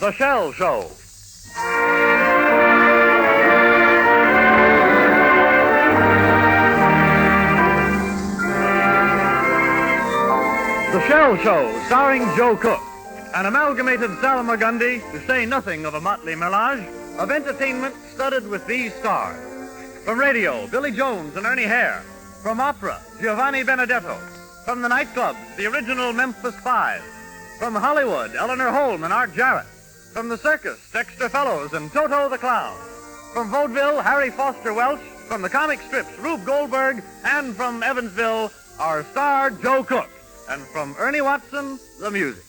The Shell Show. The Shell Show, starring Joe Cook. An amalgamated salmagundi, to say nothing of a motley melange, of entertainment studded with these stars. From radio, Billy Jones and Ernie Hare. From opera, Giovanni Benedetto. From the nightclubs, the original Memphis Five. From Hollywood, Eleanor Holm and Art Jarrett. From the circus, Dexter Fellows and Toto the Clown. From Vaudeville, Harry Foster Welch. From the comic strips, Rube Goldberg. And from Evansville, our star, Joe Cook. And from Ernie Watson, the music.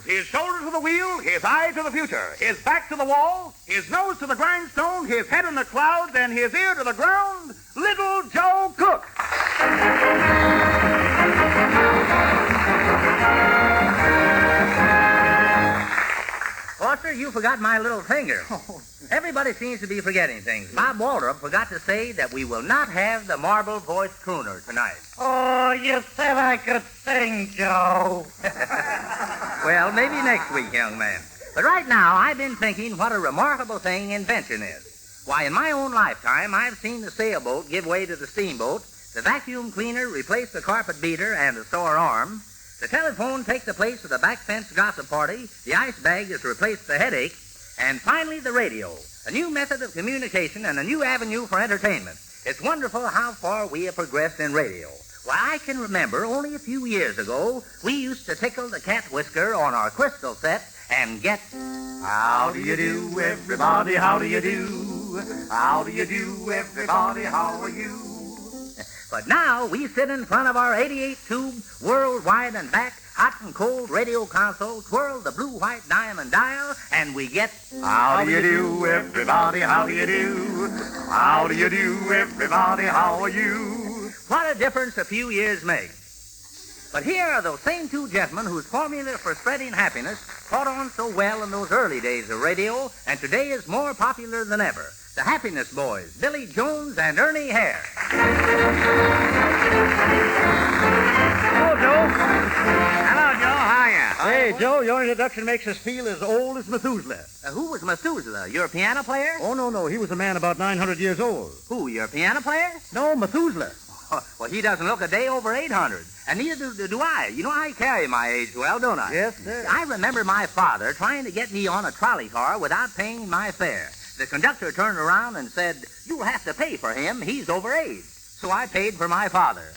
His shoulder to the wheel, his eye to the future, his back to the wall, his nose to the grindstone, his head in the clouds, and his ear to the ground, Little Joe Cook. Foster, you forgot my little finger. Everybody seems to be forgetting things. Bob Waldrop forgot to say that we will not have the marble-voiced crooner tonight. Oh, you said I could sing, Joe. Well, maybe next week, young man. But right now, I've been thinking what a remarkable thing invention is. Why, in my own lifetime, I've seen the sailboat give way to the steamboat, the vacuum cleaner replace the carpet beater and the sore arm, the telephone take the place of the back fence gossip party, the ice bag has replaced the headache, and finally the radio, a new method of communication and a new avenue for entertainment. It's wonderful how far we have progressed in radio. Why, I can remember only a few years ago, we used to tickle the cat whisker on our crystal set and get... How do you do, everybody? How do you do? How do you do, everybody? How are you? But now we sit in front of our 88-tube, worldwide and back, hot and cold radio console, twirl the blue-white diamond dial, and we get... How do you do, everybody? How do you do? How do you do, everybody? How are you? What a difference a few years make. But here are those same two gentlemen whose formula for spreading happiness caught on so well in those early days of radio, and today is more popular than ever. The Happiness Boys, Billy Jones and Ernie Hare. Hello, Joe. Hello, Joe. How are you? Hey, Joe, your introduction makes us feel as old as Methuselah. Who was Methuselah? Your piano player? Oh, no. He was a man about 900 years old. Who, your piano player? No, Methuselah. Well, he doesn't look a day over 800. And neither do I. You know, I carry my age well, don't I? Yes, sir. I remember my father trying to get me on a trolley car without paying my fare. The conductor turned around and said, "You'll have to pay for him. He's over age." So I paid for my father.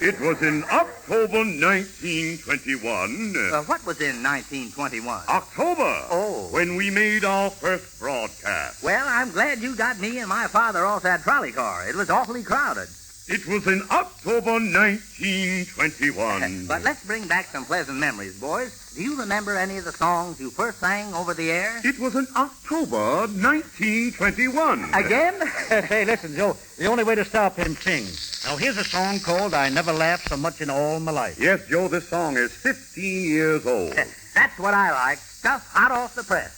It was in October 1921. What was in 1921? October. Oh. When we made our first broadcast. Well, I'm glad you got me and my father off that trolley car. It was awfully crowded. It was in October 1921. But let's bring back some pleasant memories, boys. Do you remember any of the songs you first sang over the air? It was in October 1921. Again? Hey, listen, Joe. The only way to stop him sings. Now, here's a song called I Never Laughed So Much in All My Life. Yes, Joe, this song is 15 years old. That's what I like. Stuff hot off the press.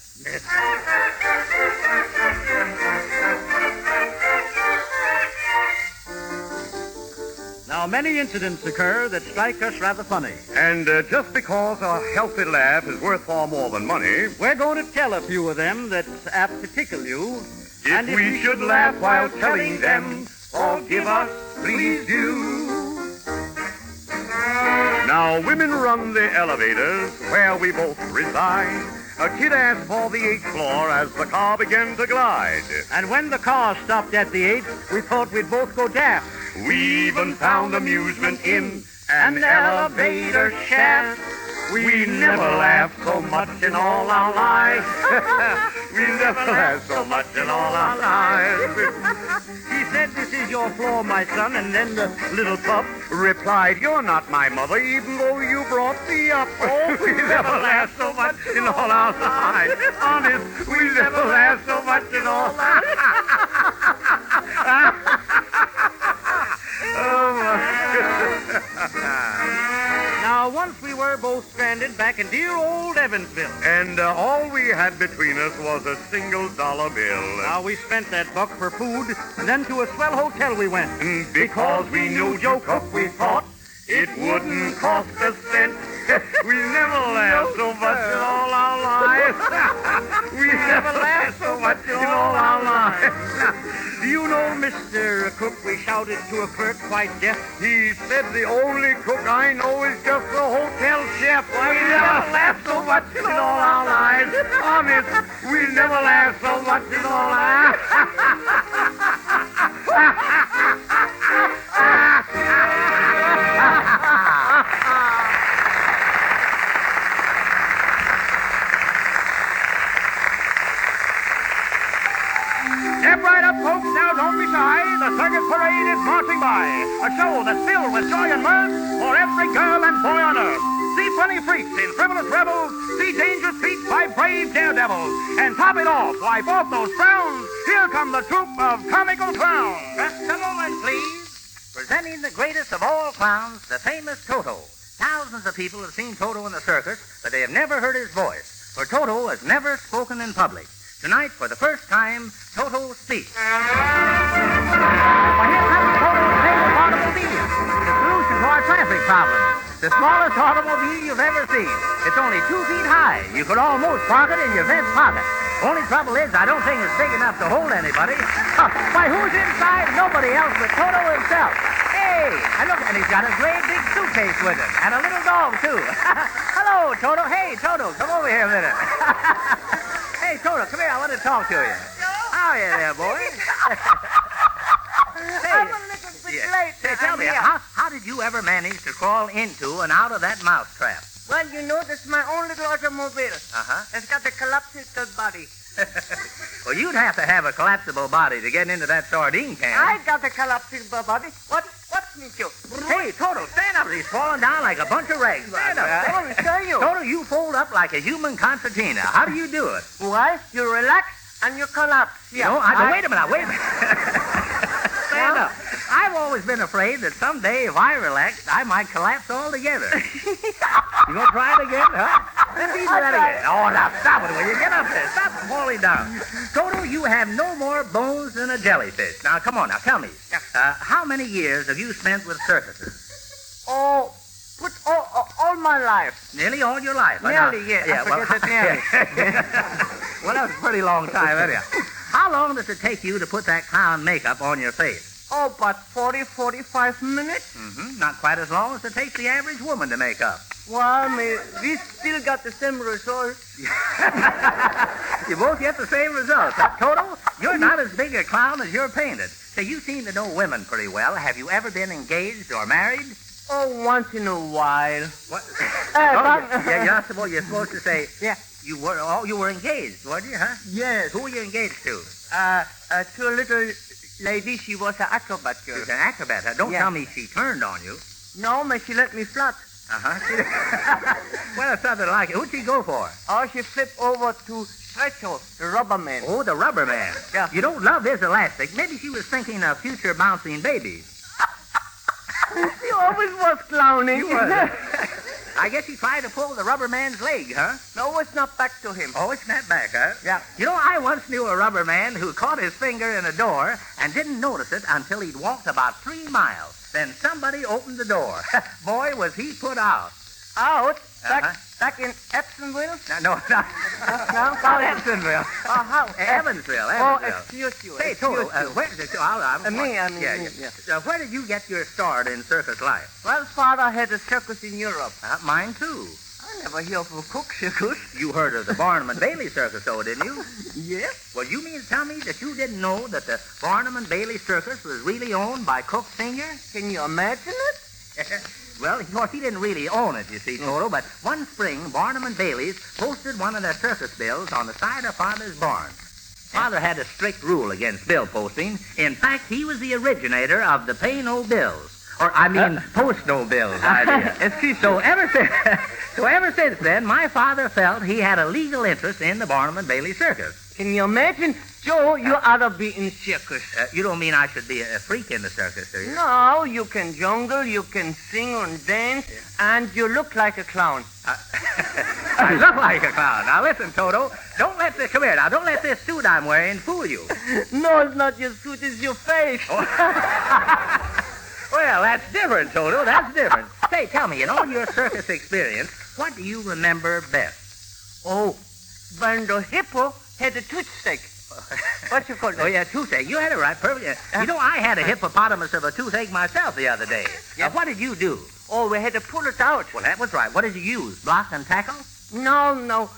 Now, Now, many incidents occur that strike us rather funny. And just because a healthy laugh is worth far more than money, We're going to tell a few of them that's apt to tickle you. if we should laugh while telling them, forgive us, please do. Now, women run the elevators where we both reside. A kid asked for the 8th floor as the car began to glide. And when the car stopped at the 8th, we thought we'd both go daft. We even found amusement in an elevator shaft. We never laughed so much in all our lives. We never laughed so much in all our lives. He said, "This is your floor, my son," and then the little pup Replied, "You're not my mother, even though you brought me up." Oh, we never laughed so much in all our lives. Honest, we never laughed so much in all our lives. Oh, Now, once we were both stranded back in dear old Evansville. and all we had between us was a single dollar bill. Now, we spent that buck for food, and then to a swell hotel we went. Because we knew Joe Cook, we thought it wouldn't cost a cent. We never laughed so much in all our lives. We never laughed so much in all our lives. Do you know, Mr. Cook, we shouted to a clerk quite deaf. He said the only cook I know is just a hotel chef. We never laughed so much in all our lives. Honest, we never laughed so much in all our Step right up, folks. Now, don't be shy. The circus parade is marching by. A show that's filled with joy and mirth for every girl and boy on earth. See funny freaks in frivolous revels. See dangerous feats by brave daredevils. And top it off, wipe off those frowns. Here come the troupe of comical clowns. Just a moment, please. Presenting the greatest of all clowns, the famous Toto. Thousands of people have seen Toto in the circus, but they have never heard his voice, for Toto has never spoken in public. Tonight, for the first time, Toto speaks. Well, here comes Toto's famous automobile, the solution to our traffic problems. The smallest automobile you've ever seen. It's only 2 feet high. You could almost park it in your vent pocket. Only trouble is, I don't think it's big enough to hold anybody. Why, who's inside? Nobody else but Toto himself. Hey, and look, and he's got a great big suitcase with him, and a little dog, too. Hello, Toto. Hey, Toto, come over here a minute. Hey, Toto, come here. I want to talk to you. How are you there, boy? I'm a little bit late. Say, tell me, how did you ever manage to crawl into and out of that mousetrap? Well, you know, this is my own little automobile. Uh-huh. It's got a collapsible body. Well, you'd have to have a collapsible body to get into that sardine can. I got a collapsible body. What's me to? Hey, Toto, stand up. He's falling down like a bunch of rags. Stand up. Let me show you. Toto, you fold up like a human concertina. How do you do it? Why? You relax and you collapse. Yeah. No, wait a minute. Stand up. I've always been afraid that someday, if I relaxed, I might collapse altogether. You gonna try it again, huh? Let's see that again. Oh, now stop it. Will you get up there? Stop falling down. Toto, you have no more bones than a jellyfish. Now, come on. Now, tell me. How many years have you spent with circuses? Oh, put all my life. Nearly all your life. Nearly, yes. Yeah, I forget nearly. Well, that was a pretty long time, anyhow. How long does it take you to put that clown makeup on your face? Oh, about 45 minutes. Mm-hmm. Not quite as long as it takes the average woman to make up. Well, we still got the same result. You both get the same results. Toto, you're not as big a clown as you're painted. Say, you seem to know women pretty well. Have you ever been engaged or married? Oh, once in a while. What? Yeah, you're supposed to say, yeah. You were engaged, weren't you, huh? Yes. Who were you engaged to? To a little lady. She was an acrobat girl. She's an acrobat. Don't tell me she turned on you. No, but she let me flat. Uh-huh. Well, it's something like it. Who'd she go for? Oh, she flipped over to CHATEAU, the rubber man. Oh, the rubber man. Yeah. You don't love his elastic. Maybe she was thinking of future bouncing babies. She always was clowning. You was. I guess he tried to pull the rubber man's leg, huh? No, it's not back to him. Oh, it's not back, huh? Yeah. You know, I once knew a rubber man who caught his finger in a door and didn't notice it until he'd walked about 3 miles. Then somebody opened the door. Boy, was he put out. Out? Uh-huh. Back in Epsonville? No. No? Not Evansville. How? Evansville. Oh, excuse you. Say, Toto, where did where did you get your start in circus life? Well, Father had a circus in Europe. Mine, too. I never hear of a cook circus. You heard of the Barnum and Bailey Circus, though, didn't you? Yes. Well, you mean to tell me that you didn't know that the Barnum and Bailey Circus was really owned by Cook Sr.? Can you imagine it? Well, of course, he didn't really own it, you see, Toto, but one spring, Barnum and Bailey's posted one of their circus bills on the side of Father's barn. Father had a strict rule against bill posting. In fact, he was the originator of the pay no bills. Post no bills idea. So ever since then, my father felt he had a legal interest in the Barnum and Bailey Circus. Can you imagine? Joe, you ought to be in circus. You don't mean I should be a freak in the circus, do you? No, you can jungle, you can sing and dance, and you look like a clown. I look like a clown. Now listen, Toto, don't let this suit I'm wearing fool you. No, it's not your suit, it's your face. Well, that's different, Toto. That's different. Say, tell me, in all your circus experience, what do you remember best? Oh, when the hippo had a toothache. What you call that? Oh, yeah, toothache. You had it right, perfect. You know, I had a hippopotamus of a toothache myself the other day. Now, what did you do? Oh, we had to pull it out. Well, that was right. What did you use, block and tackle? No.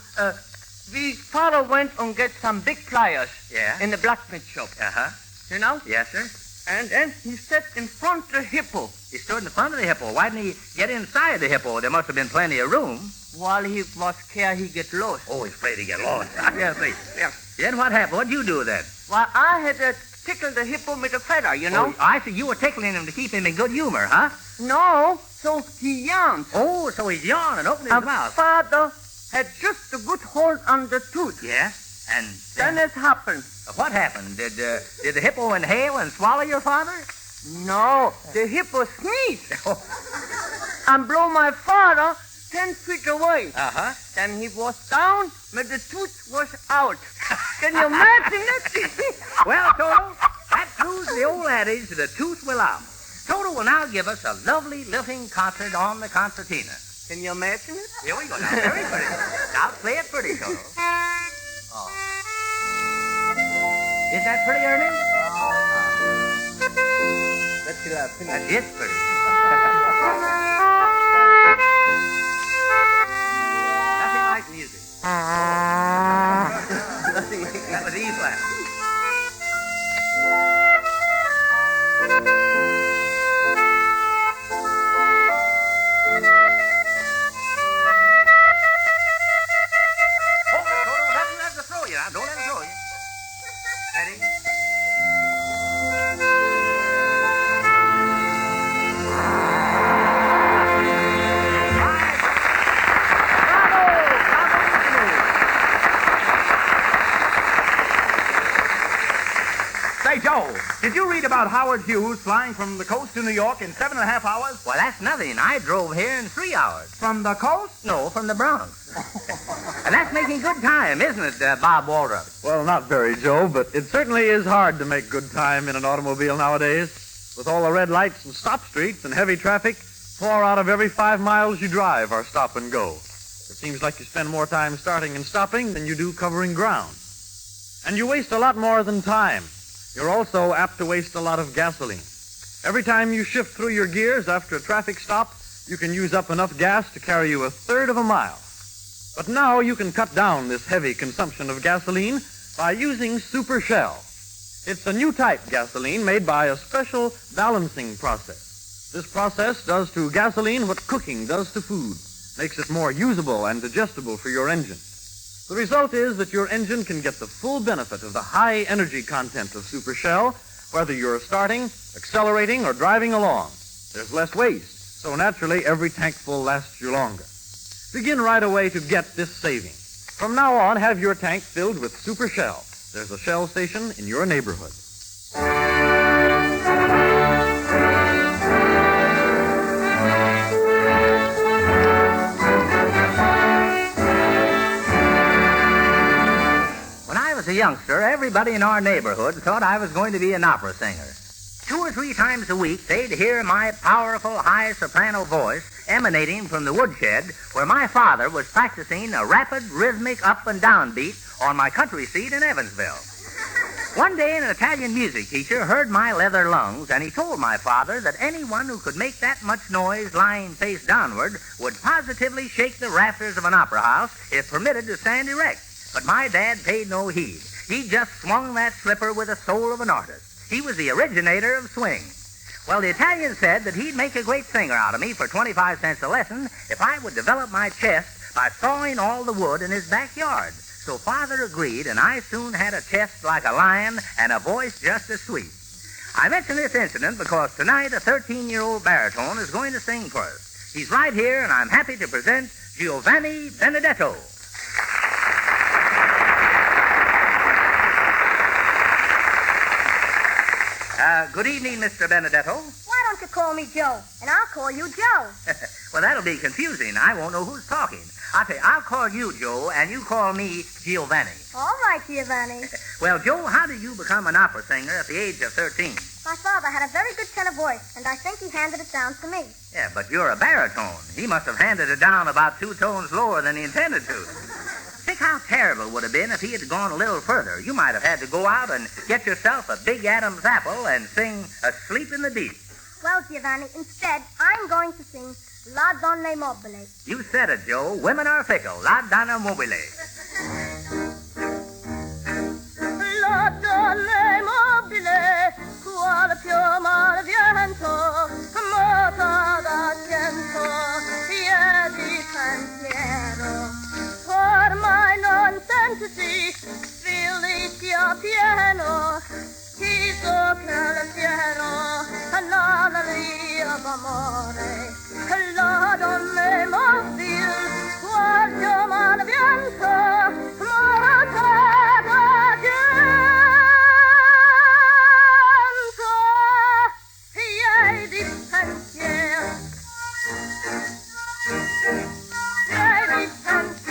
Father went and get some big pliers. Yeah? In the blacksmith shop. Uh-huh. You know? Yes, sir. And then he sat in front of the hippo. He stood in front of the hippo. Why didn't he get inside the hippo? There must have been plenty of room. While he was scared he'd get lost. Oh, he's afraid he'd get lost. Yeah, see. Yeah. Then what happened? What'd you do then? Well, I had to tickle the hippo with a feather, you know? Oh, I see. You were tickling him to keep him in good humor, huh? No, so he yawned. Oh, so he yawned and opened his mouth. Father had just a good hold on the tooth. Yeah? And then it happened. What happened? Did the hippo inhale and swallow your father? No, the hippo sneezed and blew my father 10 feet away. Uh-huh. Then he was down, but the tooth was out. Can you imagine it? Well, Toto, that proves the old adage, the tooth will out. Toto will now give us a lovely lilting concert on the concertina. Can you imagine it? Here we go now. Very pretty. Now play it pretty, Toto. Oh. Is that pretty, Ernie? That is pretty. Nothing like music. That was E flat. Hold it, Toto. Don't let it throw you now. Don't let it throw you. Ready? Say, Joe, did you read about Howard Hughes flying from the coast to New York in 7.5 hours? Well, that's nothing. I drove here in 3 hours. From the coast? No, from the Bronx. And that's making good time, isn't it, Bob Waldrop? Well, not very, Joe, but it certainly is hard to make good time in an automobile nowadays. With all the red lights and stop streets and heavy traffic, 4 out of every 5 miles you drive are stop and go. It seems like you spend more time starting and stopping than you do covering ground. And you waste a lot more than time. You're also apt to waste a lot of gasoline. Every time you shift through your gears after a traffic stop, you can use up enough gas to carry you 1/3 of a mile. But now you can cut down this heavy consumption of gasoline by using Super Shell. It's a new type gasoline made by a special balancing process. This process does to gasoline what cooking does to food, makes it more usable and digestible for your engine. The result is that your engine can get the full benefit of the high energy content of Super Shell, whether you're starting, accelerating, or driving along. There's less waste, so naturally every tank full lasts you longer. Begin right away to get this saving. From now on, have your tank filled with Super Shell. There's a Shell station in your neighborhood. youngster, everybody in our neighborhood thought I was going to be an opera singer. 2 or 3 times a week, they'd hear my powerful high soprano voice emanating from the woodshed where my father was practicing a rapid, rhythmic up and down beat on my country seat in Evansville. One day, an Italian music teacher heard my leather lungs, and he told my father that anyone who could make that much noise lying face downward would positively shake the rafters of an opera house if permitted to stand erect. But my dad paid no heed. He just swung that slipper with the soul of an artist. He was the originator of swing. Well, the Italian said that he'd make a great singer out of me for 25 cents a lesson if I would develop my chest by sawing all the wood in his backyard. So Father agreed, and I soon had a chest like a lion and a voice just as sweet. I mention this incident because tonight a 13-year-old baritone is going to sing for us. He's right here, and I'm happy to present Giovanni Benedetto. Good evening, Mr. Benedetto. Why don't you call me Joe, and I'll call you Joe? Well, that'll be confusing. I won't know who's talking. I'll call you Joe, and you call me Giovanni. All right, Giovanni. Well, Joe, how did you become an opera singer at the age of 13? My father had a very good tenor voice, and I think he handed it down to me. Yeah, but you're a baritone. He must have handed it down about 2 tones lower than he intended to. Think how terrible it would have been if he had gone a little further. You might have had to go out and get yourself a big Adam's apple and sing Asleep in the Deep. Well, Giovanni, instead, I'm going to sing La Donna Mobile. You said it, Joe. Women are fickle. La Donna Mobile. La Donna Mobile, quale piuma al viento, mota d'argento, di pensiero. Ormai non sentisi, felicia pieno, chi sopra il cielo, la lia d'amore, la donna mobile, guardia mal viento, morta d'argento, e di pensiero, e di pensiero.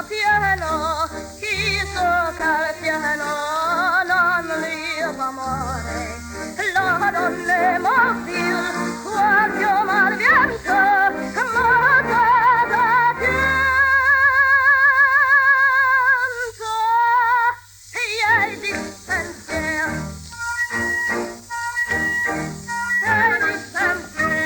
Piano, chi tocca il piano, non lia d'amore, la donna mobile, guardia mal viento, morta d'argento, e di pensiero, e di pensiero.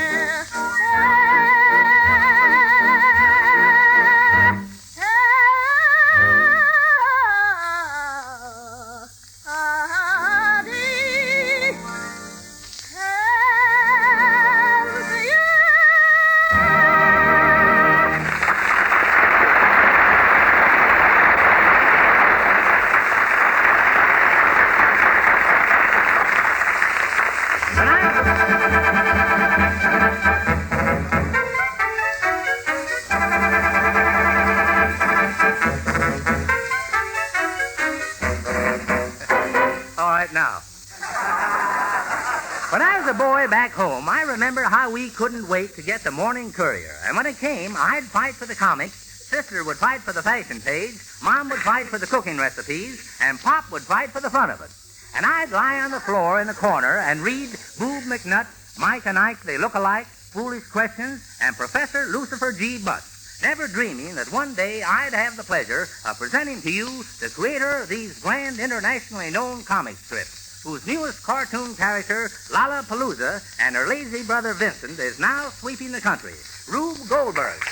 When I was a boy back home, I remember how we couldn't wait to get the morning courier. And when it came, I'd fight for the comics, Sister would fight for the fashion page, Mom would fight for the cooking recipes, and Pop would fight for the fun of it. And I'd lie on the floor in the corner and read Boob McNutt, Mike and Ike, They Look Alike, Foolish Questions, and Professor Lucifer G. Butts, never dreaming that one day I'd have the pleasure of presenting to you the creator of these grand internationally known comic strips, whose newest cartoon character, Lollapalooza, and her lazy brother Vincent, is now sweeping the country, Rube Goldberg.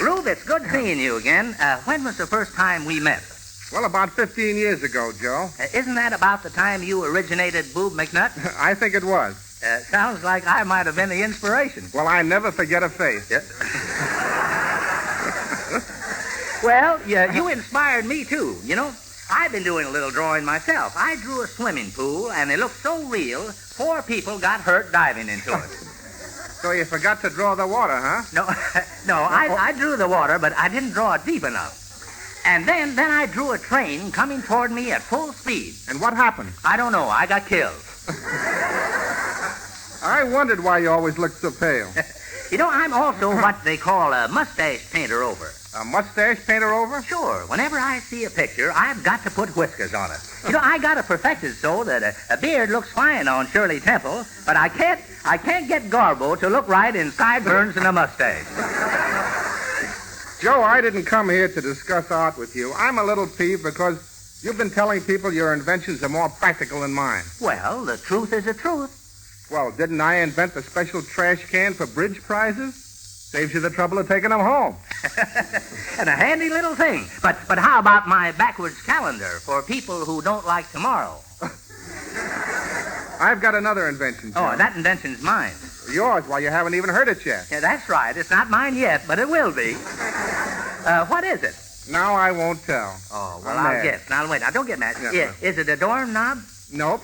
Rube, it's good seeing you again. When was the first time we met? Well, about 15 years ago, Joe. Isn't that about the time you originated Boob McNutt? I think it was. Sounds like I might have been the inspiration. Well, I never forget a face. Yep. Well, you inspired me, too. You know, I've been doing a little drawing myself. I drew a swimming pool, and it looked so real, 4 people got hurt diving into it. So you forgot to draw the water, huh? No, I drew the water, but I didn't draw it deep enough. And then I drew a train coming toward me at full speed. And what happened? I don't know. I got killed. I wondered why you always looked so pale. You know, I'm also what they call a mustache painter-over. A mustache painter-over? Sure. Whenever I see a picture, I've got to put whiskers on it. You know, I got it perfected so that a beard looks fine on Shirley Temple, but I can't get Garbo to look right in sideburns and a mustache. Joe, I didn't come here to discuss art with you. I'm a little peeved because you've been telling people your inventions are more practical than mine. Well, the truth is the truth. Well, didn't I invent the special trash can for bridge prizes? Saves you the trouble of taking them home. And a handy little thing. But how about my backwards calendar for people who don't like tomorrow? I've got another invention, Joe. Oh, that invention's mine. Yours? Well, you haven't even heard it yet. Yeah, that's right. It's not mine yet, but it will be. What is it? Now I won't tell. Oh, well, I'm I'll mad. guess. Now, wait. Now, don't get mad. Yes, Yeah, sir. is it a doorknob? Nope.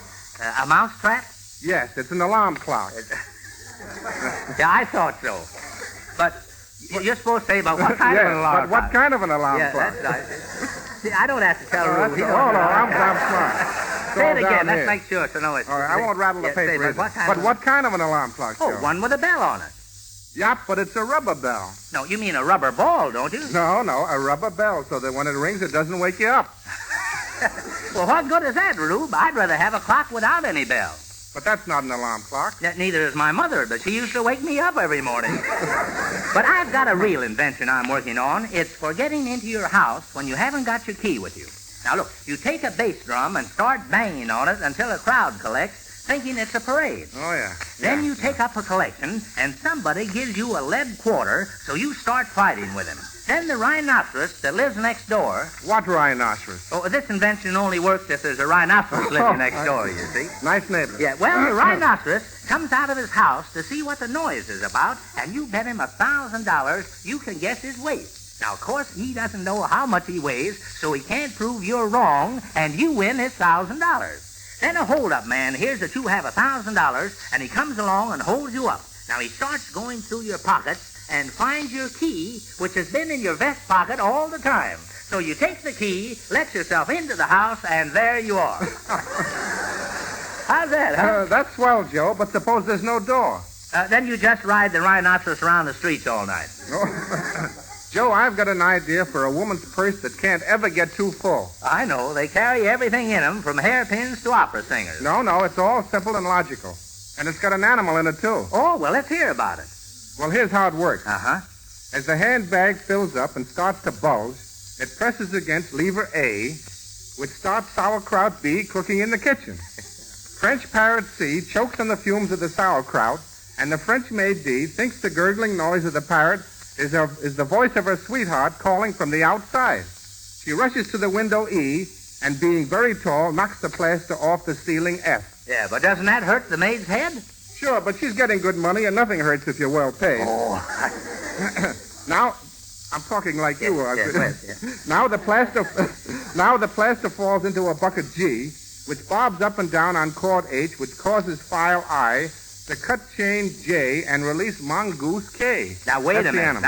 A mouse trap? Yes, it's an alarm clock. Yeah, I thought so. But you're supposed to say about what kind of an alarm but what clock? kind of an alarm Yeah, clock? that's right. See, I don't have to tell Oh, Rube. I'm smart. Say it It's all again. down Let's here. make sure so no it's... All right, I won't rattle the Yeah, say, paper. but what kind of But what kind of an alarm clock, Oh, Joe? one with a bell on it. Yep, but it's a rubber bell. No, you mean a rubber ball, don't you? No, a rubber bell, so that when it rings, it doesn't wake you up. Well, what good is that, Rube? I'd rather have a clock without any bell. But that's not an alarm clock. Neither is my mother, but she used to wake me up every morning. But I've got a real invention I'm working on. It's for getting into your house when you haven't got your key with you. Now, look, you take a bass drum and start banging on it until a crowd collects, thinking it's a parade. Oh, yeah. Then you take up a collection, and somebody gives you a lead quarter, so you start fighting with him. Then the rhinoceros that lives next door... What rhinoceros? Oh, this invention only works if there's a rhinoceros living next door, you see. Nice neighbor. Yeah, well, the rhinoceros comes out of his house to see what the noise is about, and you bet him $1,000 you can guess his weight. Now, of course, he doesn't know how much he weighs, so he can't prove you're wrong, and you win his $1,000. Then a hold-up man hears that you have $1,000, and he comes along and holds you up. Now, he starts going through your pockets and finds your key, which has been in your vest pocket all the time. So you take the key, let yourself into the house, and there you are. How's that, huh? That's swell, Joe, but suppose there's no door. Then you just ride the rhinoceros around the streets all night. Joe, I've got an idea for a woman's purse that can't ever get too full. I know. They carry everything in them, from hairpins to opera singers. No, it's all simple and logical. And it's got an animal in it, too. Oh, well, let's hear about it. Well, here's how it works. Uh-huh. As the handbag fills up and starts to bulge, it presses against lever A, which starts sauerkraut B cooking in the kitchen. French parrot C chokes on the fumes of the sauerkraut, and the French maid D thinks the gurgling noise of the parrot is the voice of her sweetheart calling from the outside. She rushes to the window E, and being very tall, knocks the plaster off the ceiling F. Yeah, but doesn't that hurt the maid's head? Sure, but she's getting good money, and nothing hurts if you're well paid. Oh. Now, I'm talking like you are. Yes. Now the plaster falls into a bucket G, which bobs up and down on cord H, which causes file I to cut chain J and release mongoose K. Now, wait a minute.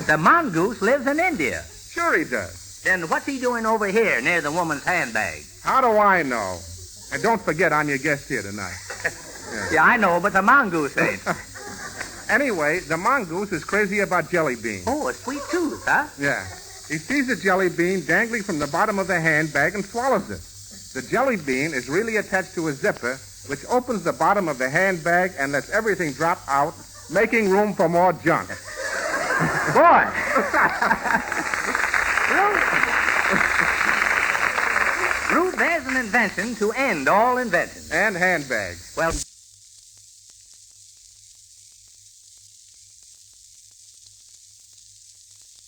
The mongoose lives in India. Sure he does. Then what's he doing over here near the woman's handbag? How do I know? And don't forget, I'm your guest here tonight. Yeah, I know, but the mongoose ain't. Anyway, the mongoose is crazy about jelly beans. Oh, a sweet tooth, huh? Yeah. He sees a jelly bean dangling from the bottom of the handbag and swallows it. The jelly bean is really attached to a zipper, which opens the bottom of the handbag and lets everything drop out, making room for more junk. Boy! Rube, there's an invention to end all inventions. And handbags. Well...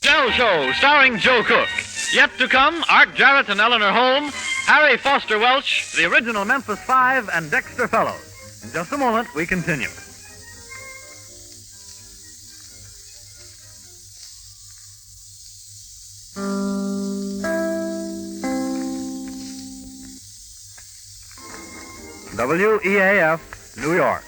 Shell Show, starring Joe Cook. Yet to come, Art Jarrett and Eleanor Holm, Harry Foster Welch, the original Memphis Five, and Dexter Fellows. In just a moment, we continue. WEAF, New York.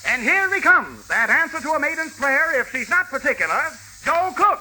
And here he comes, that answer to a maiden's prayer, if she's not particular, Joe Cook.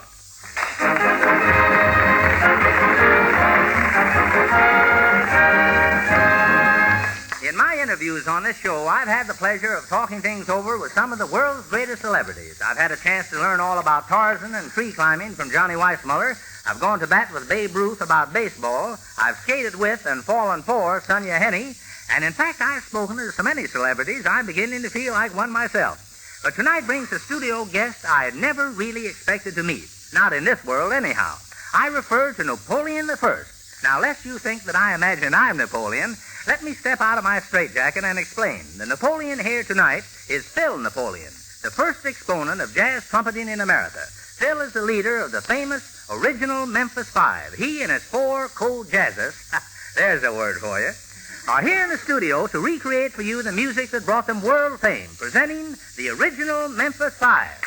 In my interviews on this show, I've had the pleasure of talking things over with some of the world's greatest celebrities. I've had a chance to learn all about Tarzan and tree climbing from Johnny Weissmuller. I've gone to bat with Babe Ruth about baseball. I've skated with and fallen for Sonia Henney. And in fact, I've spoken to so many celebrities, I'm beginning to feel like one myself. But tonight brings a studio guest I had never really expected to meet. Not in this world, anyhow. I refer to Napoleon I. Now, lest you think that I imagine I'm Napoleon, let me step out of my straitjacket and explain. The Napoleon here tonight is Phil Napoleon, the first exponent of jazz trumpeting in America. Phil is the leader of the famous original Memphis Five. He and his four co-jazzers, there's a word for you, are here in the studio to recreate for you the music that brought them world fame, presenting the original Memphis Five.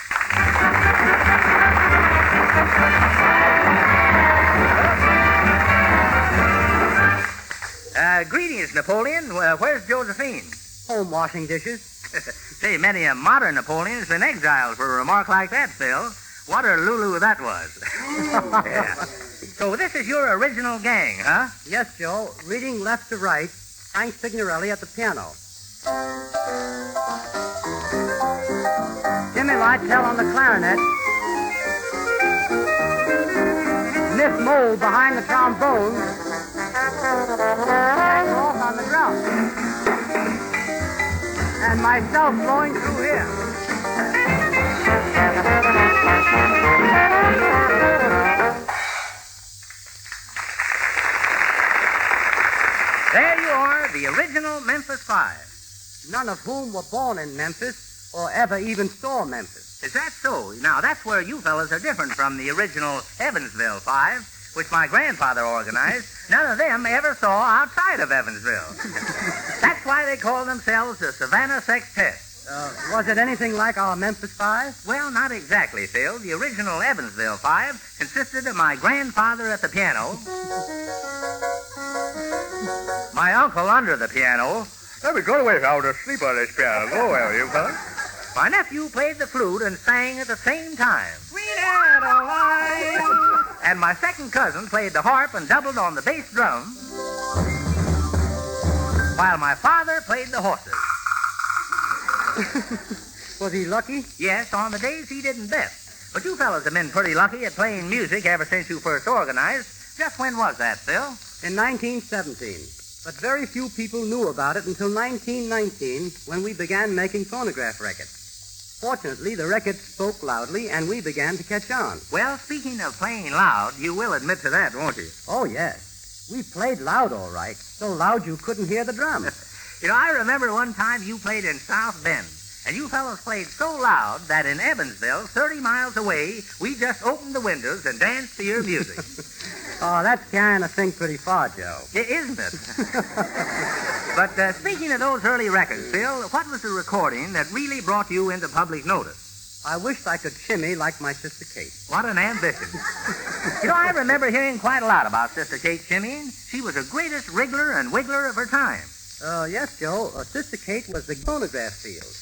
Greetings, Napoleon. Where's Josephine? Home washing dishes. Say, many a modern Napoleon's been exiled for a remark like that, Phil. What a Lulu that was. Yeah. So this is your original gang, huh? Yes, Joe. Reading left to right. Frank Signorelli at the piano. Jimmy Lightell on the clarinet. Niff Mold behind the trombone. Jack Rolfe on the drums. And myself blowing through here. There you are, the original Memphis Five. None of whom were born in Memphis or ever even saw Memphis. Is that so? Now, that's where you fellas are different from the original Evansville Five, which my grandfather organized. None of them ever saw outside of Evansville. That's why they call themselves the Savannah Sextet. Was it anything like our Memphis Five? Well, not exactly, Phil. The original Evansville Five consisted of my grandfather at the piano, my uncle under the piano. Let me go away now to sleep on this piano. Go away, you fellas. My nephew played the flute and sang at the same time. Sweet Adeline. And my second cousin played the harp and doubled on the bass drum, while my father played the horses. Was he lucky? Yes, on the days he didn't bet. But you fellas have been pretty lucky at playing music ever since you first organized. Just when was that, Phil? In 1917. But very few people knew about it until 1919, when we began making phonograph records. Fortunately, the records spoke loudly, and we began to catch on. Well, speaking of playing loud, you will admit to that, won't you? Oh, yes. We played loud, all right. So loud you couldn't hear the drums. You know, I remember one time you played in South Bend, and you fellows played so loud that in Evansville, 30 miles away, we just opened the windows and danced to your music. Oh, that's carrying a thing pretty far, Joe. Isn't it? But speaking of those early records, Phil, what was the recording that really brought you into public notice? I wished I could shimmy like my sister Kate. What an ambition. You know, I remember hearing quite a lot about Sister Kate shimmying. She was the greatest wriggler and wiggler of her time. Yes, Joe. Sister Kate was the phonograph field.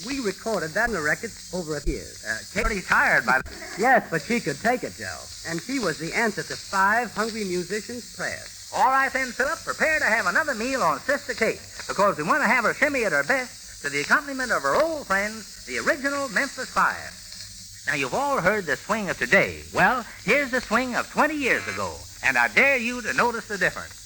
We recorded that in the records over a year. Kate pretty tired by the... Yes, but she could take it, Joe. And she was the answer to 5 hungry musicians' prayers. All right then, Philip, prepare to have another meal on Sister Kate, because we want to have her shimmy at her best to the accompaniment of her old friends, the original Memphis Five. Now, you've all heard the swing of today. Well, here's the swing of 20 years ago, and I dare you to notice the difference.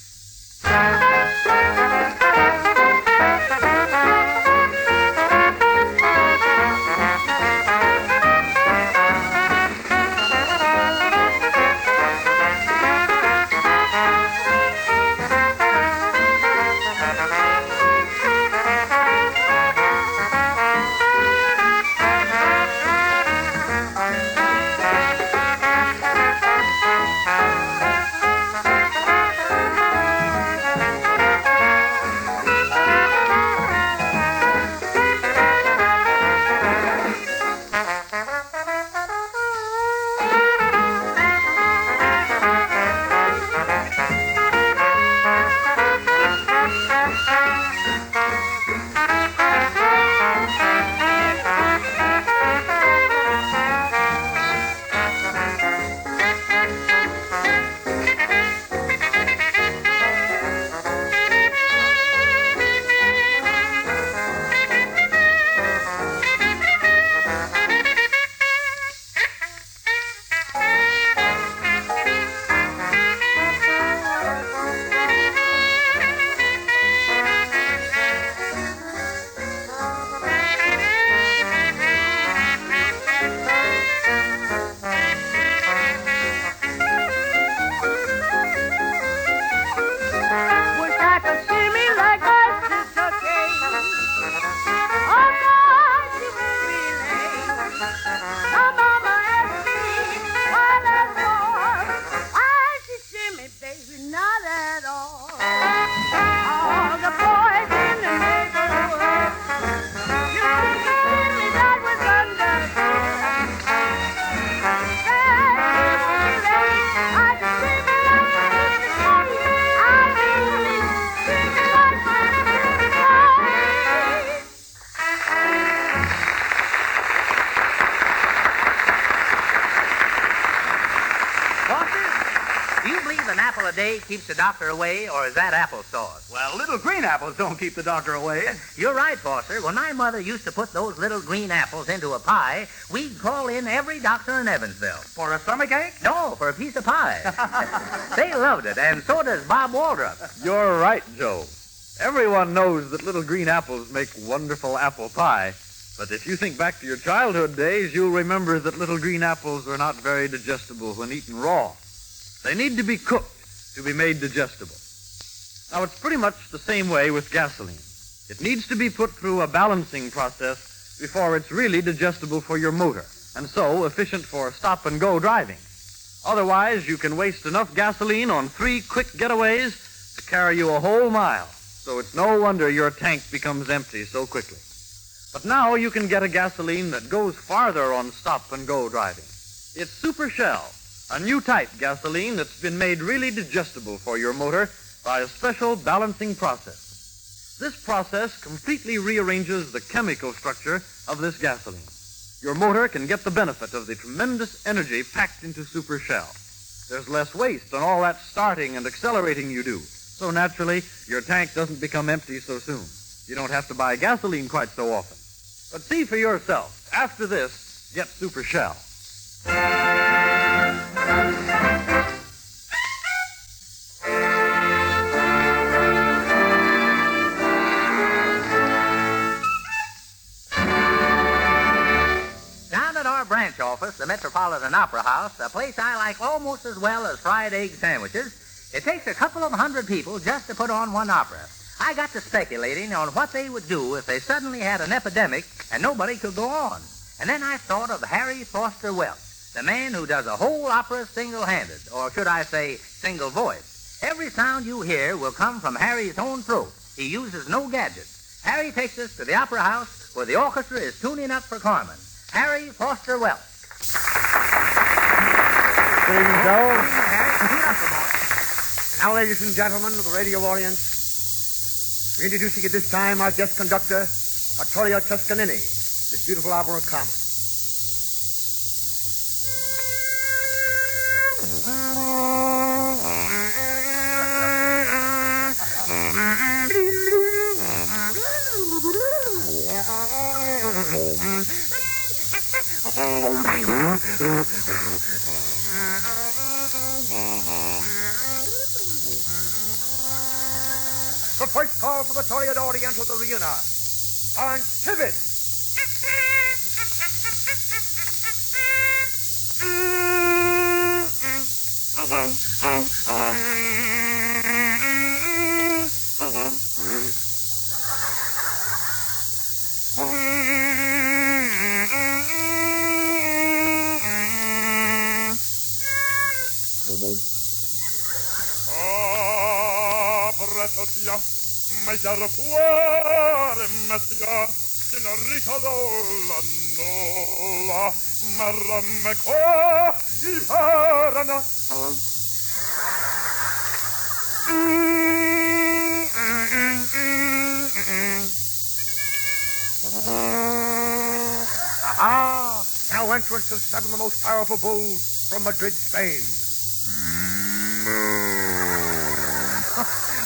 Do you believe an apple a day keeps the doctor away, or is that applesauce? Well, little green apples don't keep the doctor away. You're right, Foster. When my mother used to put those little green apples into a pie, we'd call in every doctor in Evansville. For a stomachache? No, for a piece of pie. They loved it, and so does Bob Waldrop. You're right, Joe. Everyone knows that little green apples make wonderful apple pie. But if you think back to your childhood days, you'll remember that little green apples are not very digestible when eaten raw. They need to be cooked to be made digestible. Now, it's pretty much the same way with gasoline. It needs to be put through a balancing process before it's really digestible for your motor, and so efficient for stop-and-go driving. Otherwise, you can waste enough gasoline on 3 quick getaways to carry you a whole mile. So it's no wonder your tank becomes empty so quickly. But now you can get a gasoline that goes farther on stop-and-go driving. It's Super Shell, a new type gasoline that's been made really digestible for your motor by a special balancing process. This process completely rearranges the chemical structure of this gasoline. Your motor can get the benefit of the tremendous energy packed into Super Shell. There's less waste on all that starting and accelerating you do. So naturally, your tank doesn't become empty so soon. You don't have to buy gasoline quite so often. But see for yourself. After this, get Super Shell. Down at our branch office, the Metropolitan Opera House, a place I like almost as well as fried egg sandwiches, it takes a couple of 100 people just to put on one opera. I got to speculating on what they would do if they suddenly had an epidemic and nobody could go on. And then I thought of Harry Foster Welch, the man who does a whole opera single-handed, or should I say single voice. Every sound you hear will come from Harry's own throat. He uses no gadgets. Harry takes us to the Opera House where the orchestra is tuning up for Carmen. Harry Foster Welch. Good evening, Joe. Harry, tune up a moment. Now, ladies and gentlemen of the radio audience, we're introducing at this time our guest conductor, Vittorio Toscanini, this beautiful opera Carmen. The first call for the Toreador audience of the Riona. On Tibbet. Maiar cuore metia che non ricordò la nola marramme qua I parana Aha! Now entrance of 7 of the most powerful bulls from Madrid, Spain.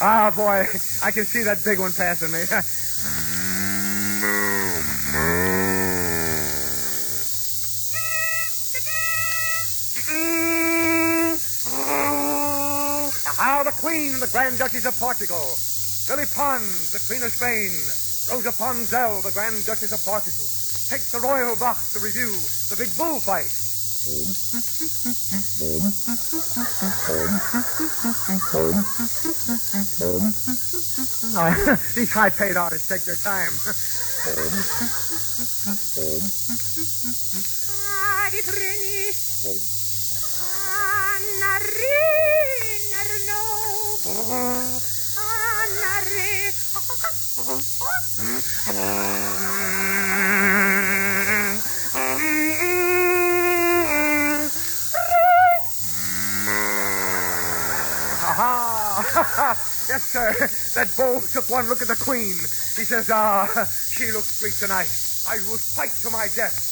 Ah, boy, I can see that big one passing me. Now the Queen and the Grand Duchess of Portugal. Lily Pons, the Queen of Spain. Rosa Ponzel, the Grand Duchess of Portugal. Take the royal box to review the big bullfight. These high-paid artists take their time. Yes, sir. That bull took one look at the Queen. He says, she looks sweet tonight. I will fight to my death.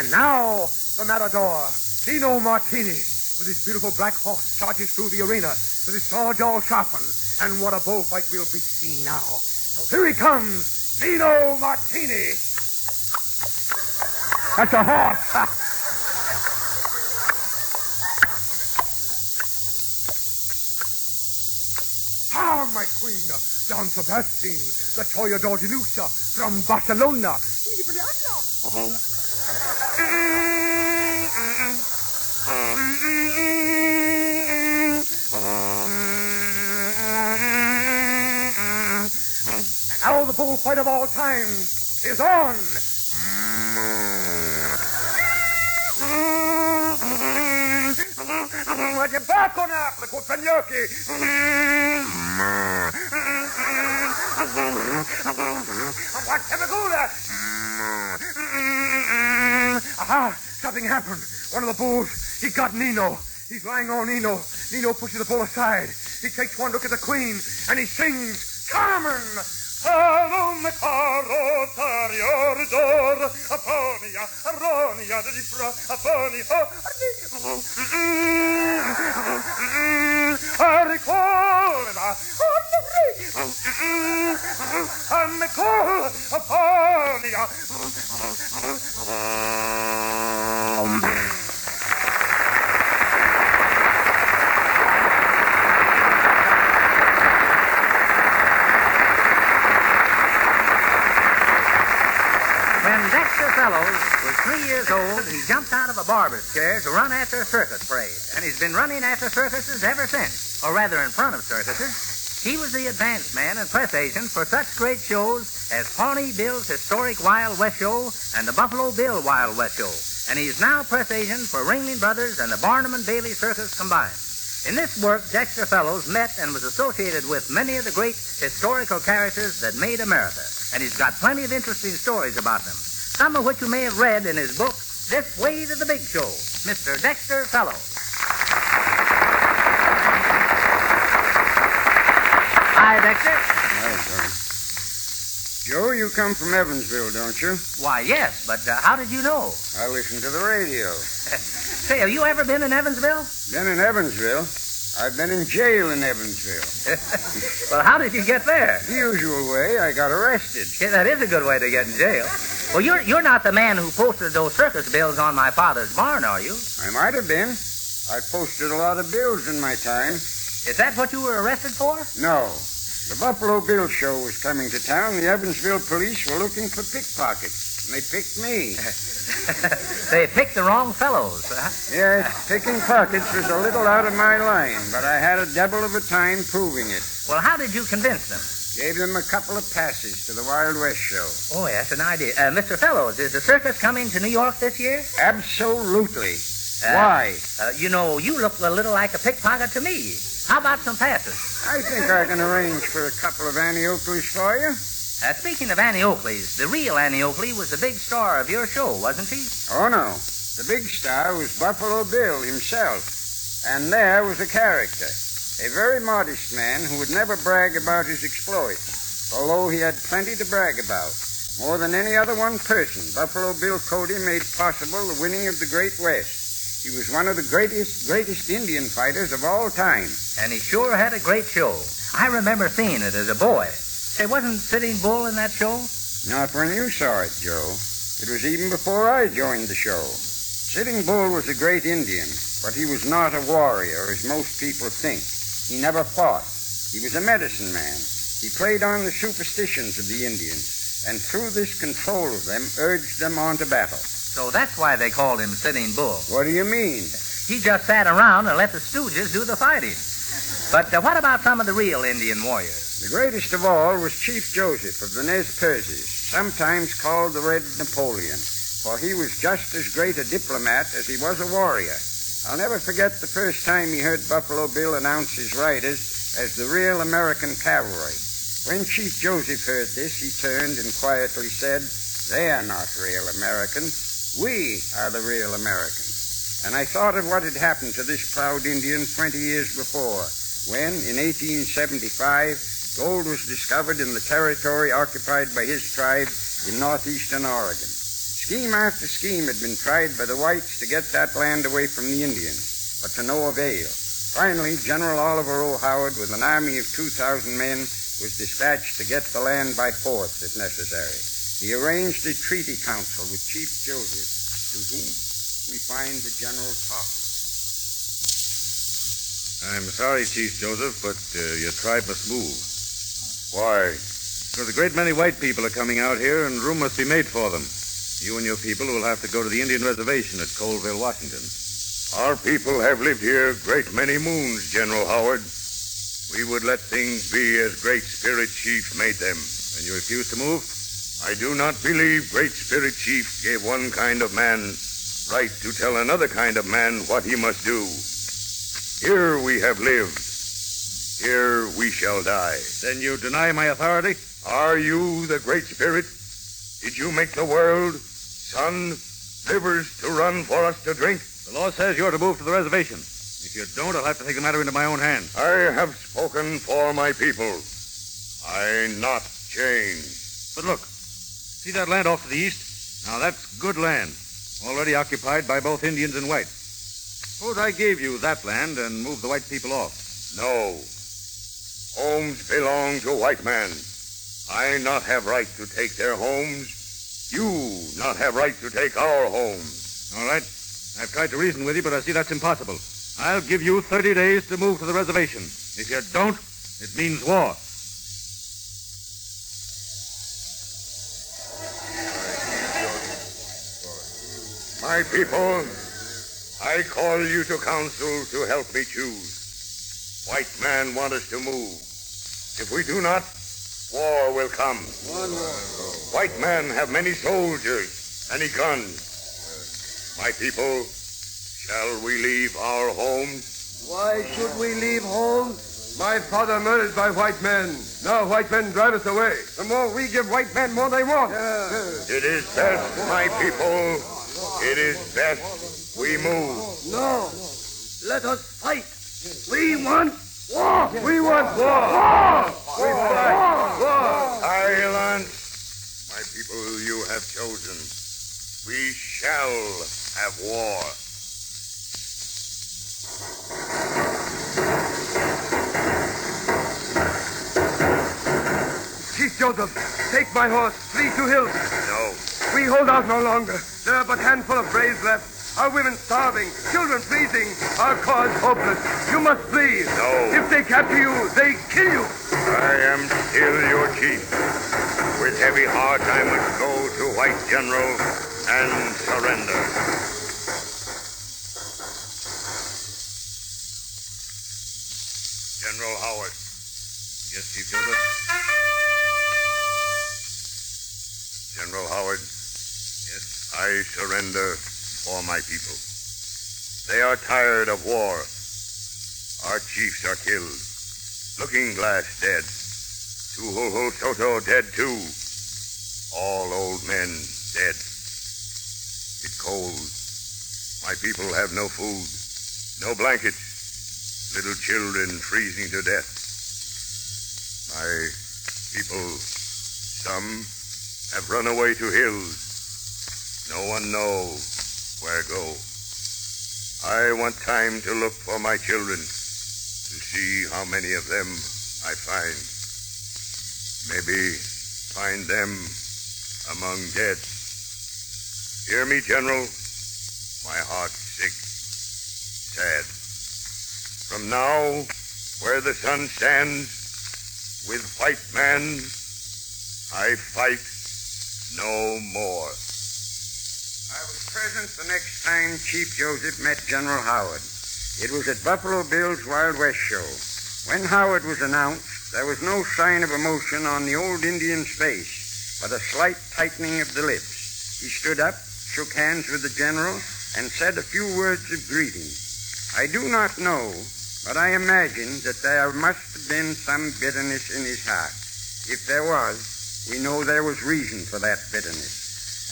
And now, the matador, Dino Martini, with his beautiful black horse, charges through the arena with his saw jaw sharpened. And what a bullfight we'll be seeing now. So here he comes, Dino Martini. That's a horse. Ah, my queen, Don Sebastian, the Toreador de Lucia from Barcelona. And now the bullfight of all time is on. Vaya bacona, precupenioki. Whatever good. Aha, something happened. One of the bulls, he got Nino. He's lying on Nino. Nino pushes the bull aside. He takes one look at the queen, and he sings, Carmen! Alum caro tarior Aponia, Aronia, di pro, Aponia, Aricola, Nicole, Aponia. When Dexter Fellows was 3 years old, he jumped out of a barber's chair to run after a circus parade. And he's been running after circuses ever since, or rather in front of circuses. He was the advance man and press agent for such great shows as Pawnee Bill's Historic Wild West Show and the Buffalo Bill Wild West Show. And he's now press agent for Ringling Brothers and the Barnum and Bailey Circus combined. In this work, Dexter Fellows met and was associated with many of the great historical characters that made America. And he's got plenty of interesting stories about them, some of which you may have read in his book, This Way to the Big Show, Mr. Dexter Fellows. Hi, Dexter. Hi, Tony. Joe, you come from Evansville, don't you? Why, yes, but how did you know? I listen to the radio. Say, have you ever been in Evansville? Been in Evansville? I've been in jail in Evansville. Well, how did you get there? The usual way, I got arrested. Yeah, that is a good way to get in jail. Well, you're not the man who posted those circus bills on my father's barn, are you? I might have been. I posted a lot of bills in my time. Is that what you were arrested for? No. The Buffalo Bill show was coming to town. The Evansville police were looking for pickpockets, and they picked me. They picked the wrong fellows, huh? Yes, picking pockets was a little out of my line, but I had a devil of a time proving it. Well, how did you convince them? Gave them a couple of passes to the Wild West show. Oh, yes, an idea. Mr. Fellows, is the circus coming to New York this year? Absolutely. Why? You look a little like a pickpocket to me. How about some passes? I think I can arrange for a couple of Annie Oakleys for you. Speaking of Annie Oakleys, the real Annie Oakley was the big star of your show, wasn't she? Oh, no. The big star was Buffalo Bill himself. And there was a character. A very modest man who would never brag about his exploits, although he had plenty to brag about. More than any other one person, Buffalo Bill Cody made possible the winning of the Great West. He was one of the greatest Indian fighters of all time. And he sure had a great show. I remember seeing it as a boy. Say, wasn't Sitting Bull in that show? Not when you saw it, Joe. It was even before I joined the show. Sitting Bull was a great Indian, but he was not a warrior, as most people think. He never fought. He was a medicine man. He played on the superstitions of the Indians, and through this control of them, urged them on to battle. So that's why they called him Sitting Bull. What do you mean? He just sat around and let the stooges do the fighting. But what about some of the real Indian warriors? The greatest of all was Chief Joseph of the Nez Perces, sometimes called the Red Napoleon, for he was just as great a diplomat as he was a warrior. I'll never forget the first time he heard Buffalo Bill announce his riders as the real American cavalry. When Chief Joseph heard this, he turned and quietly said, "They are not real Americans. We are the real Americans." And I thought of what had happened to this proud Indian 20 years before, when, in 1875, gold was discovered in the territory occupied by his tribe in northeastern Oregon. Scheme after scheme had been tried by the whites to get that land away from the Indians, but to no avail. Finally, General Oliver O. Howard, with an army of 2,000 men, was dispatched to get the land by force, if necessary. He arranged a treaty council with Chief Joseph, to whom we find the general talking. I'm sorry, Chief Joseph, but your tribe must move. Why? Because a great many white people are coming out here, and room must be made for them. You and your people will have to go to the Indian reservation at Colville, Washington. Our people have lived here a great many moons, General Howard. We would let things be as Great Spirit Chief made them. And you refuse to move? I do not believe Great Spirit Chief gave one kind of man right to tell another kind of man what he must do. Here we have lived. Here we shall die. Then you deny my authority? Are you the Great Spirit? Did you make the world, sun, rivers to run for us to drink? The law says you're to move to the reservation. If you don't, I'll have to take the matter into my own hands. I have spoken for my people. I not change. But look, see that land off to the east? Now that's good land, already occupied by both Indians and whites. Suppose I gave you that land and moved the white people off. No. Homes belong to white man. I not have right to take their homes. You not have right to take our homes. All right. I've tried to reason with you, but I see that's impossible. I'll give you 30 days to move to the reservation. If you don't, it means war. My people, I call you to council to help me choose. White man want us to move. If we do not, war will come. White men have many soldiers, many guns. My people, shall we leave our homes? Why should we leave home? My father murdered by white men. Now white men drive us away. The more we give white men, more they want. It is best, my people. It is best we move. No. Let us fight. We want war. We want war. War. We fight. War. Silence. My people you have chosen. We shall have war. Chief Joseph, take my horse. Flee to hills. No. We hold out no longer. There are but a handful of braves left. Our women starving, children freezing, our cause hopeless. You must flee. No. If they capture you, they kill you. I am still your chief. With heavy heart I must go to White General and surrender. General Howard. Yes, Chief Joseph? General Howard. Yes? I surrender for my people. They are tired of war. Our chiefs are killed. Looking Glass dead. Tuhuhu Soto dead too. All old men dead. It's cold. My people have no food, no blankets. Little children freezing to death. My people, some have run away to hills. No one knows where to go. I want time to look for my children, to see how many of them I find. Maybe find them among dead. Hear me, General? My heart's sick, sad. From now, where the sun stands, with white man, I fight no more. I was present the next time Chief Joseph met General Howard. It was at Buffalo Bill's Wild West show. When Howard was announced, there was no sign of emotion on the old Indian's face, but a slight tightening of the lips. He stood up, shook hands with the general, and said a few words of greeting. I do not know, but I imagine that there must have been some bitterness in his heart. If there was, we know there was reason for that bitterness.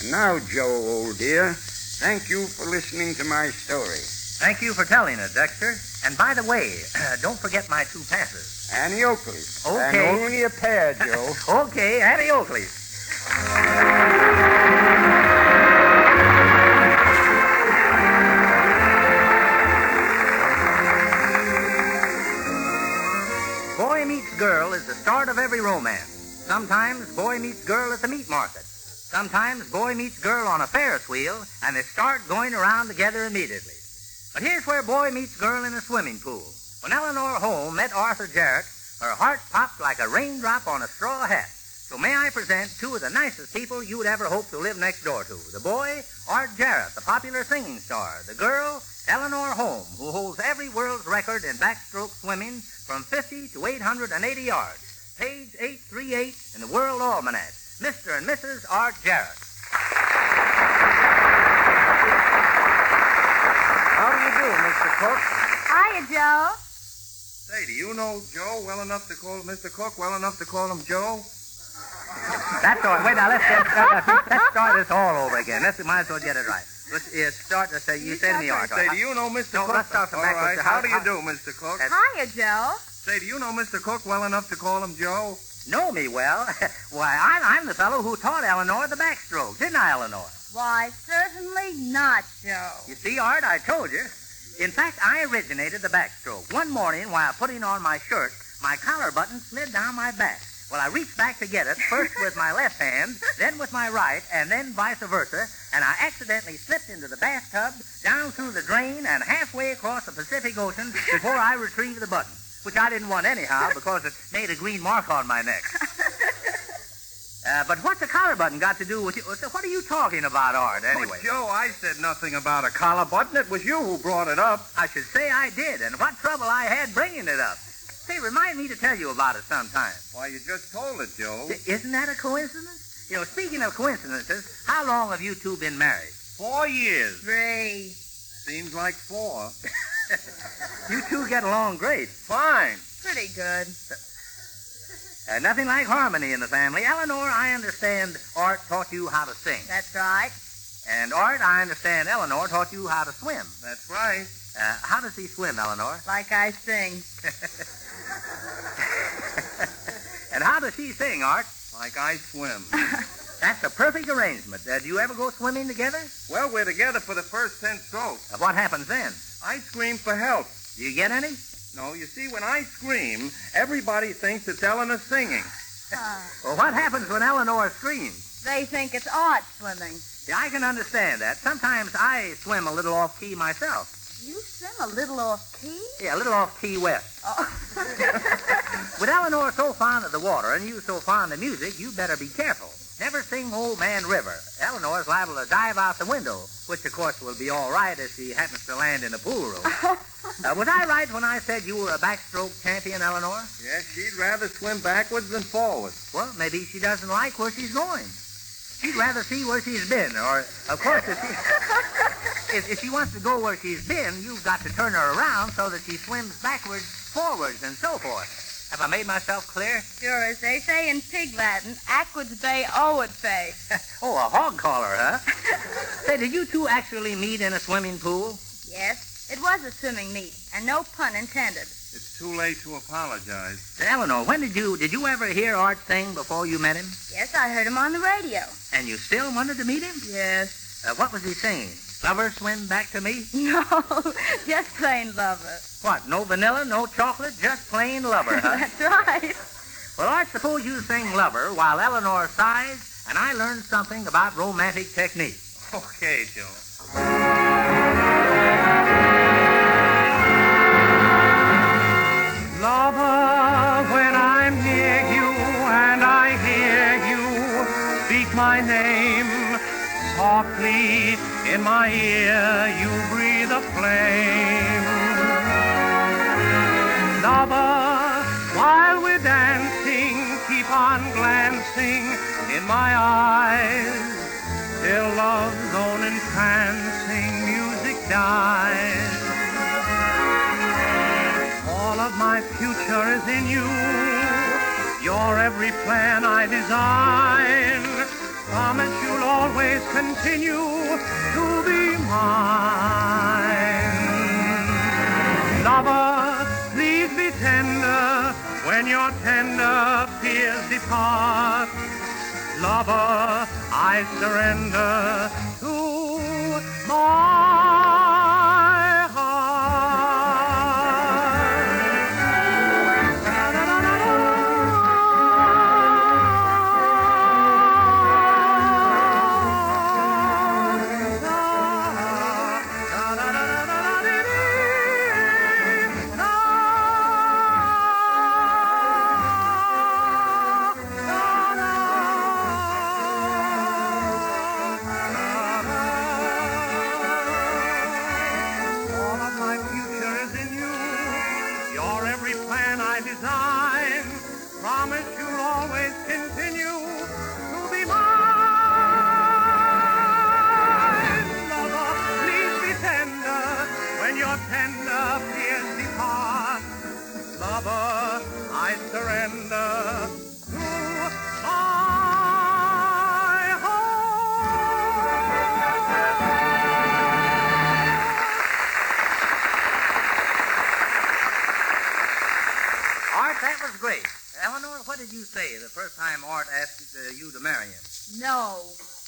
And now, Joe, old dear, thank you for listening to my story. Thank you for telling it, Dexter. And by the way, don't forget my 2 passes. Annie Oakley's. Okay. And only a pair, Joe. Okay, Annie Oakley's. Sometimes boy meets girl on a Ferris wheel, and they start going around together immediately. But here's where boy meets girl in a swimming pool. When Eleanor Holmes met Arthur Jarrett, her heart popped like a raindrop on a straw hat. So may I present two of the nicest people you'd ever hope to live next door to. The boy, Art Jarrett, the popular singing star. The girl, Eleanor Holmes, who holds every world's record in backstroke swimming from 50 to 880 yards. Page 838 in the World Almanac. Mr. and Mrs. Art Jarrett. How do you do, Mr. Cook? Hiya, Joe. Say, do you know Joe well enough to call Mr. Cook well enough to call him Joe? That's all. Wait, now, let's start this all over again. Might as well get it right. Let's start to say, you say to me, Art. Say, do you know Mr. Cook? Let's start from all backwards. right. How do you do, Mr. Cook? Hiya, Joe. Say, do you know Mr. Cook well enough to call him Joe? Know me well? Why, I'm the fellow who taught Eleanor the backstroke, didn't I, Eleanor? Why, certainly not, Joe. You see, Art, I told you. In fact, I originated the backstroke. One morning, while putting on my shirt, my collar button slid down my back. Well, I reached back to get it, first with my left hand, then with my right, and then vice versa, and I accidentally slipped into the bathtub, down through the drain, and halfway across the Pacific Ocean before I retrieved the button, which I didn't want anyhow because it made a green mark on my neck. But what's a collar button got to do with you? What are you talking about, Art, anyway? Oh, Joe, I said nothing about a collar button. It was you who brought it up. I should say I did, and what trouble I had bringing it up. Say, remind me to tell you about it sometime. Why, you just told it, Joe. Isn't that a coincidence? You know, speaking of coincidences, how long have you two been married? 4 years. 3. Seems like 4. You two get along great. Fine. Pretty good. Nothing like harmony in the family. Eleanor, I understand Art taught you how to sing. That's right. And Art, I understand Eleanor taught you how to swim. That's right. How does he swim, Eleanor? Like I sing. And how does she sing, Art? Like I swim. That's a perfect arrangement. Do you ever go swimming together? Well, we're together for the first 10 strokes. What happens then? I scream for help. Do you get any? No, you see, when I scream, everybody thinks it's Eleanor singing. Well, what happens when Eleanor screams? They think it's Art swimming. Yeah, I can understand that. Sometimes I swim a little off key myself. You swim a little off key? Yeah, a little off Key West. Oh. With Eleanor so fond of the water and you so fond of music, you better be careful. Never sing Old Man River. Eleanor's liable to dive out the window, which, of course, will be all right if she happens to land in a pool room. Was I right when I said you were a backstroke champion, Eleanor? Yes, she'd rather swim backwards than forwards. Well, maybe she doesn't like where she's going. She'd rather see where she's been, or, of course, if she wants to go where she's been, you've got to turn her around so that she swims backwards, forwards, and so forth. Have I made myself clear? Sure, as they say in pig Latin, aquads bay owed fay. Oh, a hog collar, huh? Say, did you two actually meet in a swimming pool? Yes, it was a swimming meet, and no pun intended. It's too late to apologize. Say, Eleanor, when did you ever hear Art sing before you met him? Yes, I heard him on the radio. And you still wanted to meet him? Yes. What was he singing? Lover, swim back to me? No, just plain lover. What, no vanilla, no chocolate, just plain lover, huh? That's right. Well, Art, suppose you sing Lover while Eleanor sighs, and I learn something about romantic technique. Okay, Joe. Lover, when I'm near you and I hear you speak my name, softly in my ear you breathe a flame. Lover, while we're dancing, keep on glancing in my eyes, till love's own entrancing music dies. All of my future is in you, your every plan I design. Promise you'll always continue to be mine. Lover, please be tender when your tender fears depart. Lover, I surrender to my heart.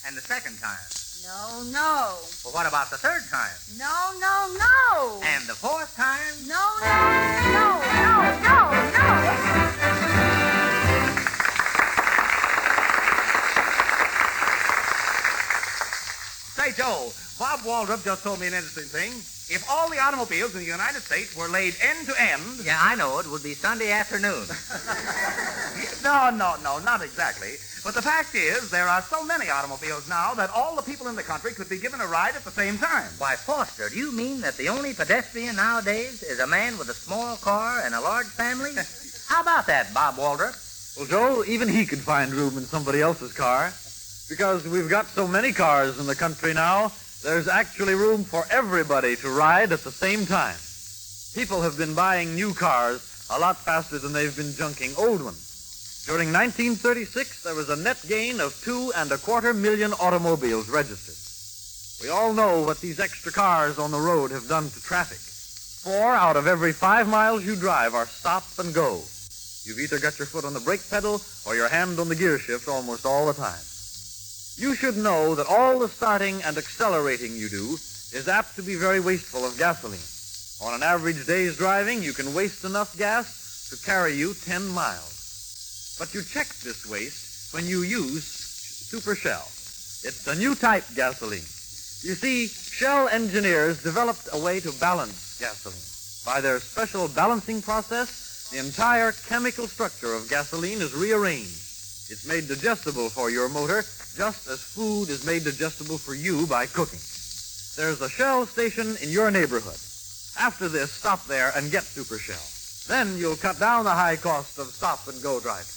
And the second time? No, no. Well, what about the third time? No, no, no. And the fourth time? No, no, no, no, no. Say, Joe, Bob Waldrop just told me an interesting thing. If all the automobiles in the United States were laid end to end... Yeah, I know. It would be Sunday afternoon. No, not exactly. But the fact is, there are so many automobiles now that all the people in the country could be given a ride at the same time. Why, Foster, do you mean that the only pedestrian nowadays is a man with a small car and a large family? How about that, Bob Waldrop? Well, Joe, even he could find room in somebody else's car. Because we've got so many cars in the country now, there's actually room for everybody to ride at the same time. People have been buying new cars a lot faster than they've been junking old ones. During 1936, there was a net gain of 2.25 million automobiles registered. We all know what these extra cars on the road have done to traffic. 4 out of every 5 miles you drive are stop and go. You've either got your foot on the brake pedal or your hand on the gear shift almost all the time. You should know that all the starting and accelerating you do is apt to be very wasteful of gasoline. On an average day's driving, you can waste enough gas to carry you 10 miles. But you check this waste when you use Super Shell. It's a new type gasoline. You see, Shell engineers developed a way to balance gasoline. By their special balancing process, the entire chemical structure of gasoline is rearranged. It's made digestible for your motor, just as food is made digestible for you by cooking. There's a Shell station in your neighborhood. After this, stop there and get Super Shell. Then you'll cut down the high cost of stop-and-go driving.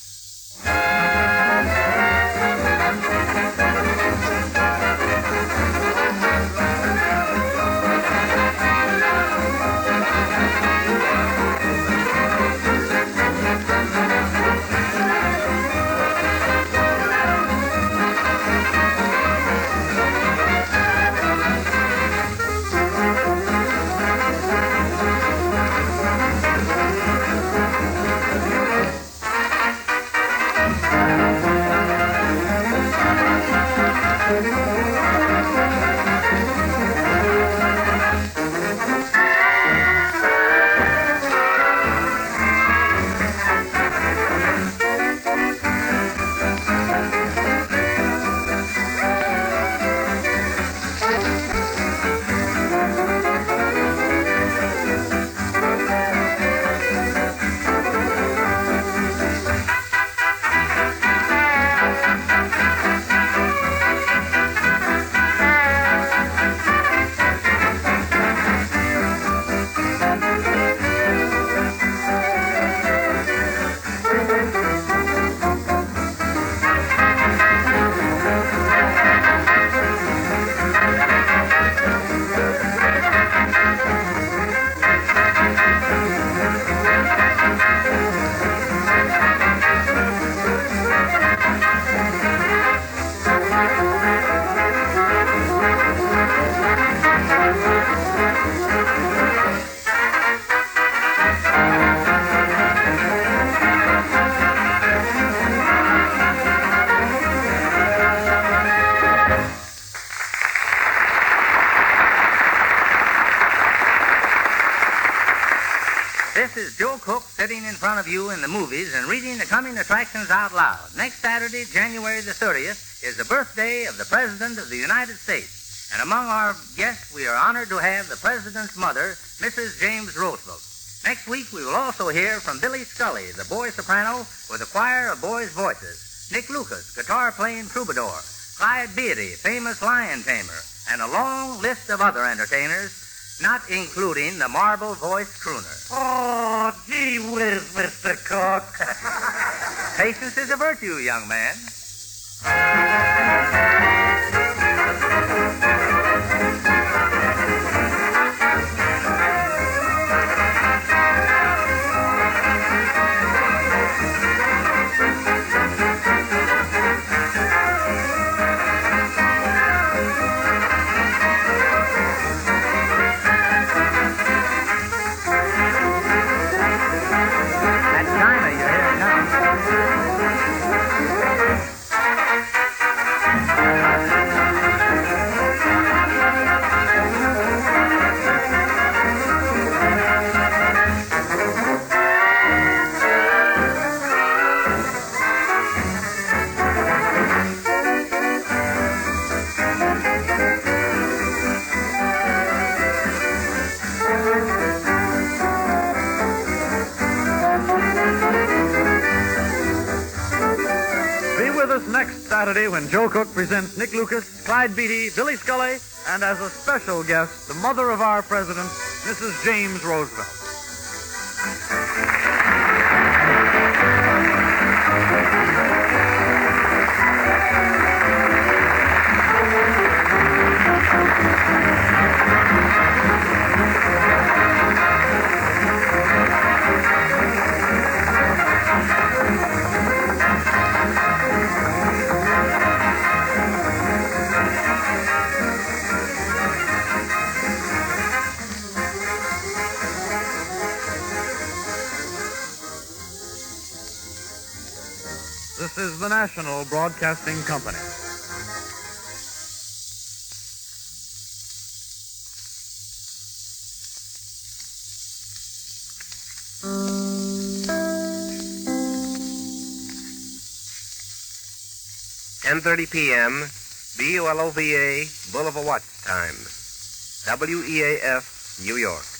This is Joe Cook sitting in front of you in the movies and reading the coming attractions out loud. Next Saturday, January the 30th, is the birthday of the President of the United States. And among our guests, we are honored to have the President's mother, Mrs. James Roosevelt. Next week, we will also hear from Billy Scully, the boy soprano, with a choir of boys' voices, Nick Lucas, guitar-playing troubadour, Clyde Beatty, famous lion tamer, and a long list of other entertainers, not including the marble voice crooner. Oh, gee whiz, Mr. Cook. Patience is a virtue, young man. That's China you're hearing now. Saturday when Joe Cook presents Nick Lucas, Clyde Beatty, Billy Scully, and as a special guest, the mother of our president, Mrs. James Roosevelt. This is the National Broadcasting Company. (10:30 p.m.) BULOVA, Bulova Watch Time. WEAF, New York.